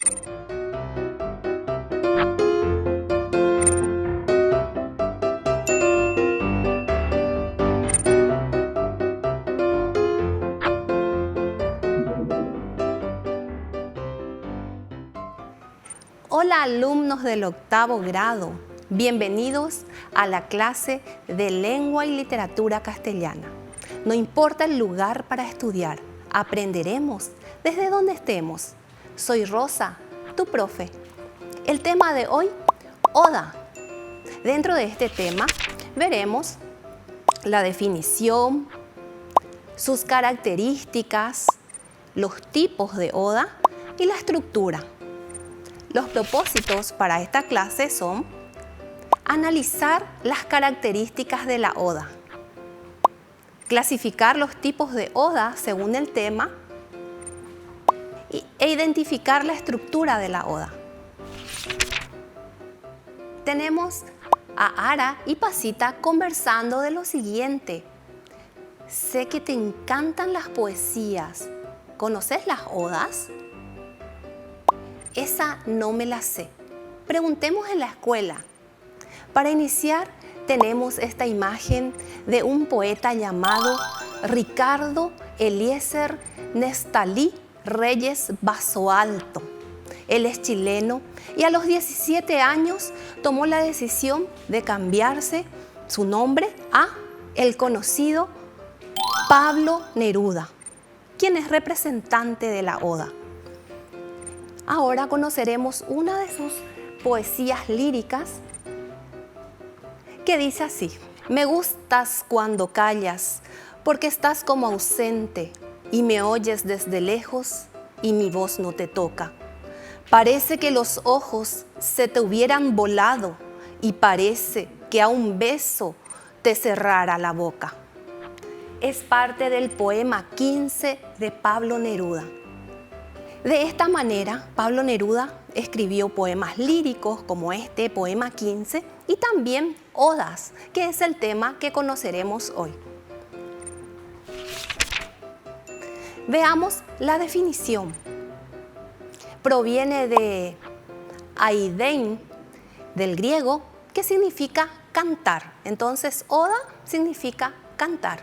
Hola alumnos del 8º grado, bienvenidos a la clase de Lengua y Literatura Castellana. No importa el lugar para estudiar, aprenderemos desde donde estemos. Soy Rosa, tu profe. El tema de hoy, Oda. Dentro de este tema veremos la definición, sus características, los tipos de Oda y la estructura. Los propósitos para esta clase son analizar las características de la Oda, clasificar los tipos de Oda según el tema e identificar la estructura de la Oda. Tenemos a Ara y Pasita conversando de lo siguiente. Sé que te encantan las poesías. ¿Conoces las Odas? Esa no me la sé. Preguntemos en la escuela. Para iniciar, tenemos esta imagen de un poeta llamado Ricardo Eliezer Nestalí Reyes Basoalto. Él es chileno y a los 17 años tomó la decisión de cambiarse su nombre a el conocido Pablo Neruda, quien es representante de la Oda. Ahora conoceremos una de sus poesías líricas que dice así: me gustas cuando callas, porque estás como ausente y me oyes desde lejos y mi voz no te toca. Parece que los ojos se te hubieran volado y parece que a un beso te cerrara la boca. Es parte del poema 15 de Pablo Neruda. De esta manera, Pablo Neruda escribió poemas líricos como este poema 15 y también odas, que es el tema que conoceremos hoy. Veamos la definición. Proviene de aidein, del griego, que significa cantar. Entonces, oda significa cantar.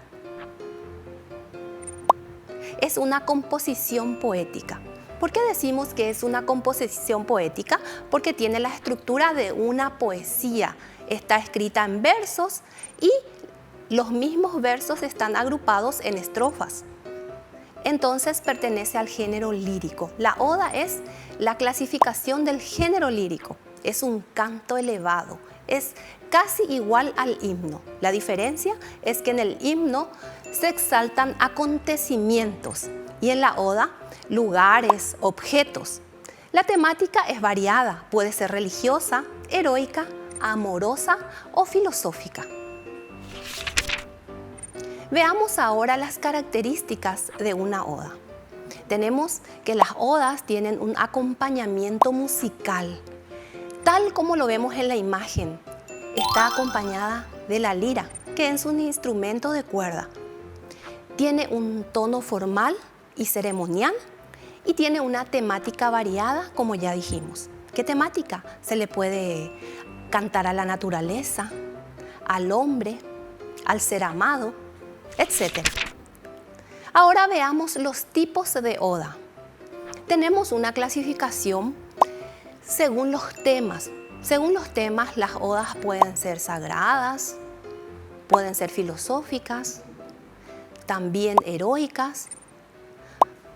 Es una composición poética. ¿Por qué decimos que es una composición poética? Porque tiene la estructura de una poesía. Está escrita en versos y los mismos versos están agrupados en estrofas. Entonces pertenece al género lírico. La oda es la clasificación del género lírico. Es un canto elevado. Es casi igual al himno. La diferencia es que en el himno se exaltan acontecimientos y en la oda lugares, objetos. La temática es variada, puede ser religiosa, heroica, amorosa o filosófica. Veamos ahora las características de una oda. Tenemos que las odas tienen un acompañamiento musical, tal como lo vemos en la imagen. Está acompañada de la lira, que es un instrumento de cuerda. Tiene un tono formal y ceremonial y tiene una temática variada, como ya dijimos. ¿Qué temática? Se le puede cantar a la naturaleza, al hombre, al ser amado, etc. Ahora veamos los tipos de oda. Tenemos una clasificación según los temas. Según los temas, las odas pueden ser sagradas, pueden ser filosóficas, también heroicas,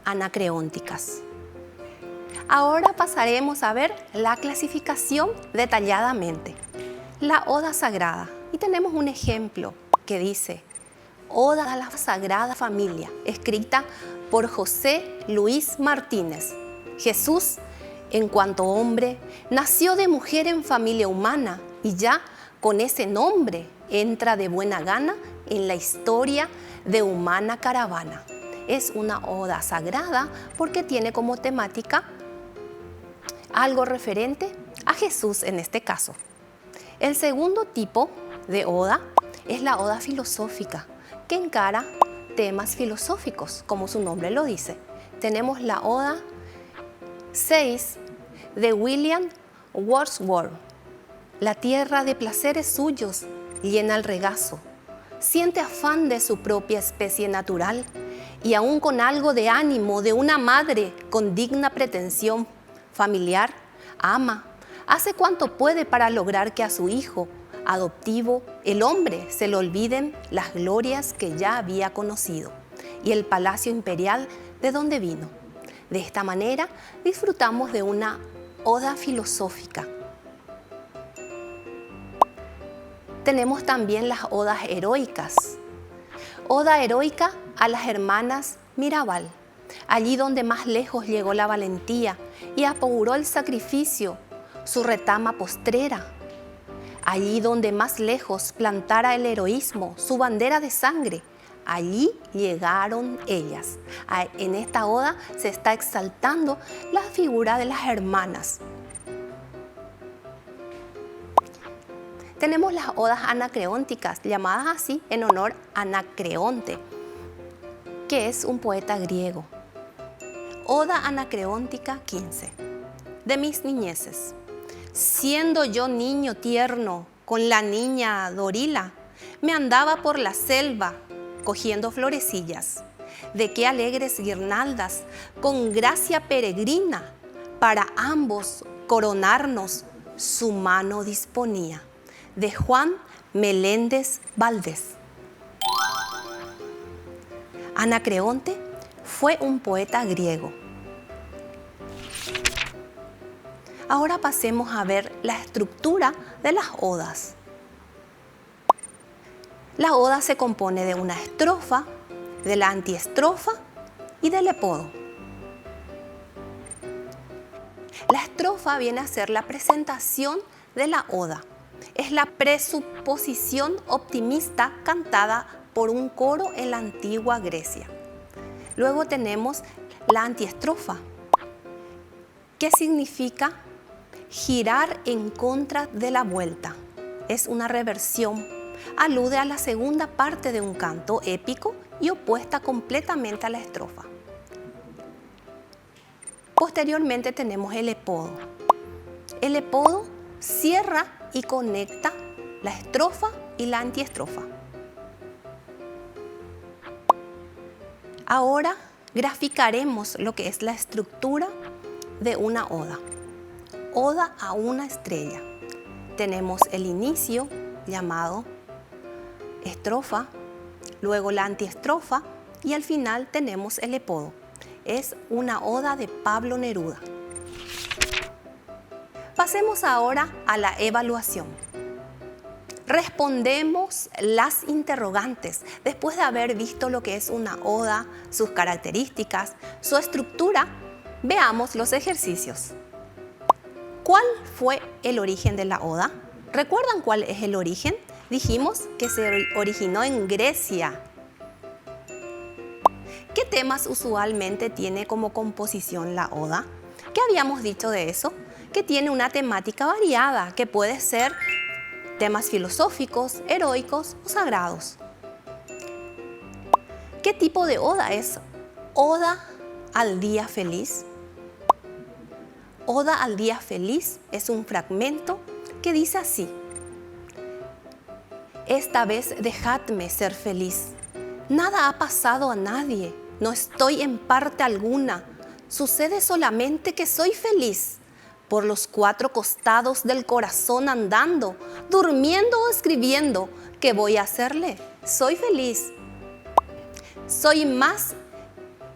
anacreónticas. Ahora pasaremos a ver la clasificación detalladamente. La oda sagrada. Y tenemos un ejemplo que dice: Oda a la Sagrada Familia, escrita por José Luis Martínez. Jesús, en cuanto hombre, nació de mujer en familia humana y ya con ese nombre entra de buena gana en la historia de humana caravana. Es una oda sagrada porque tiene como temática algo referente a Jesús en este caso. El segundo tipo de oda es la oda filosófica, que encara temas filosóficos, como su nombre lo dice. Tenemos la oda 6 de William Wordsworth. La tierra de placeres suyos llena el regazo, siente afán de su propia especie natural y aún con algo de ánimo de una madre con digna pretensión familiar, ama, hace cuanto puede para lograr que a su hijo adoptivo, el hombre, se le olviden las glorias que ya había conocido y el palacio imperial de donde vino. De esta manera disfrutamos de una oda filosófica. Tenemos también las odas heroicas. Oda heroica a las hermanas Mirabal, allí donde más lejos llegó la valentía y apuró el sacrificio, su retama postrera. Allí donde más lejos plantara el heroísmo, su bandera de sangre, allí llegaron ellas. En esta oda se está exaltando la figura de las hermanas. Tenemos las odas anacreónticas, llamadas así en honor a Anacreonte, que es un poeta griego. Oda Anacreóntica 15. De mis niñeces. Siendo yo niño tierno con la niña Dorila, me andaba por la selva cogiendo florecillas. De qué alegres guirnaldas, con gracia peregrina, para ambos coronarnos su mano disponía. De Juan Meléndez Valdés. Anacreonte fue un poeta griego. Ahora pasemos a ver la estructura de las odas. La oda se compone de una estrofa, de la antiestrofa y del epodo. La estrofa viene a ser la presentación de la oda. Es la presuposición optimista cantada por un coro en la antigua Grecia. Luego tenemos la antiestrofa, que significa girar en contra de la vuelta. Es una reversión, alude a la segunda parte de un canto épico y opuesta completamente a la estrofa. Posteriormente tenemos el epodo. El epodo cierra y conecta la estrofa y la antiestrofa. Ahora graficaremos lo que es la estructura de una oda. Oda a una estrella. Tenemos el inicio llamado estrofa, luego la antiestrofa y al final tenemos el epodo. Es una oda de Pablo Neruda. Pasemos ahora a la evaluación. Respondemos las interrogantes después de haber visto lo que es una oda, sus características, su estructura. Veamos los ejercicios. ¿Cuál fue el origen de la oda? ¿Recuerdan cuál es el origen? Dijimos que se originó en Grecia. ¿Qué temas usualmente tiene como composición la oda? ¿Qué habíamos dicho de eso? Que tiene una temática variada, que puede ser temas filosóficos, heroicos o sagrados. ¿Qué tipo de oda es? Oda al día feliz. Oda al día feliz es un fragmento que dice así: esta vez dejadme ser feliz. Nada ha pasado a nadie, no estoy en parte alguna. Sucede solamente que soy feliz. Por los cuatro costados del corazón andando, durmiendo o escribiendo, ¿qué voy a hacerle? Soy feliz. Soy más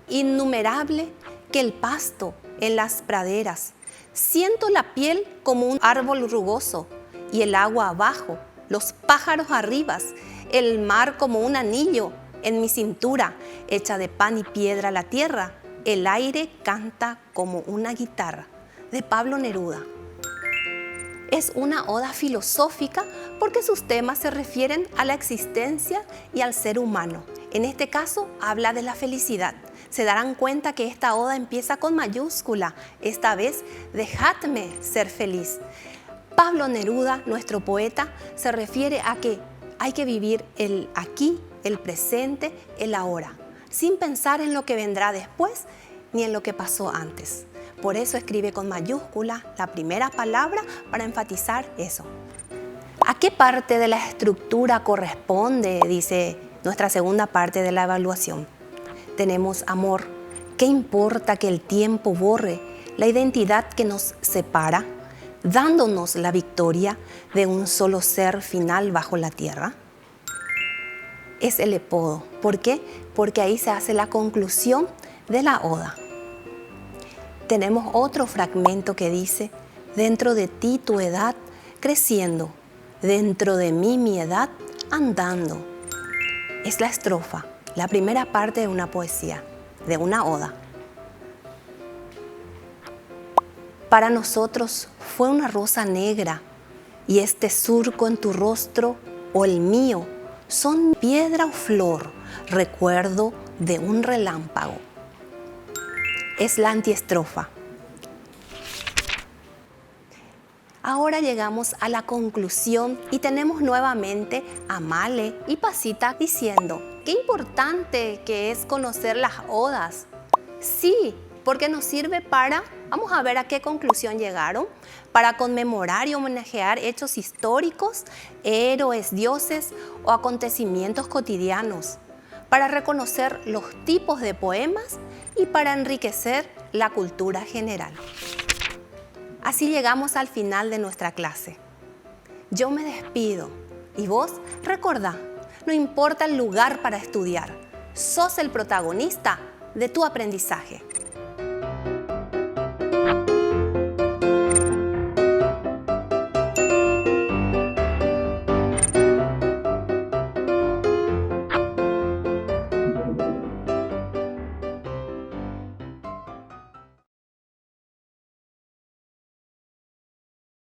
innumerable que el pasto en las praderas. Siento la piel como un árbol rugoso y el agua abajo, los pájaros arriba, el mar como un anillo en mi cintura, hecha de pan y piedra la tierra. El aire canta como una guitarra. De Pablo Neruda. Es una oda filosófica porque sus temas se refieren a la existencia y al ser humano. En este caso, habla de la felicidad. Se darán cuenta que esta oda empieza con mayúscula. Esta vez, dejadme ser feliz. Pablo Neruda, nuestro poeta, se refiere a que hay que vivir el aquí, el presente, el ahora, sin pensar en lo que vendrá después ni en lo que pasó antes. Por eso escribe con mayúscula la primera palabra para enfatizar eso. ¿A qué parte de la estructura corresponde? Dice nuestra segunda parte de la evaluación. Tenemos amor. ¿Qué importa que el tiempo borre la identidad que nos separa, dándonos la victoria de un solo ser final bajo la tierra? Es el epodo. ¿Por qué? Porque ahí se hace la conclusión de la oda. Tenemos otro fragmento que dice: dentro de ti tu edad creciendo, dentro de mí mi edad andando. Es la estrofa, la primera parte de una poesía, de una oda. Para nosotros fue una rosa negra, y este surco en tu rostro o el mío son piedra o flor, recuerdo de un relámpago. Es la antiestrofa. Ahora llegamos a la conclusión y tenemos nuevamente a Male y Pasita diciendo: qué importante que es conocer las odas. Sí, porque nos sirve para, vamos a ver a qué conclusión llegaron, para conmemorar y homenajear hechos históricos, héroes, dioses o acontecimientos cotidianos, para reconocer los tipos de poemas y para enriquecer la cultura general. Así llegamos al final de nuestra clase. Yo me despido y vos recordá, no importa el lugar para estudiar, sos el protagonista de tu aprendizaje.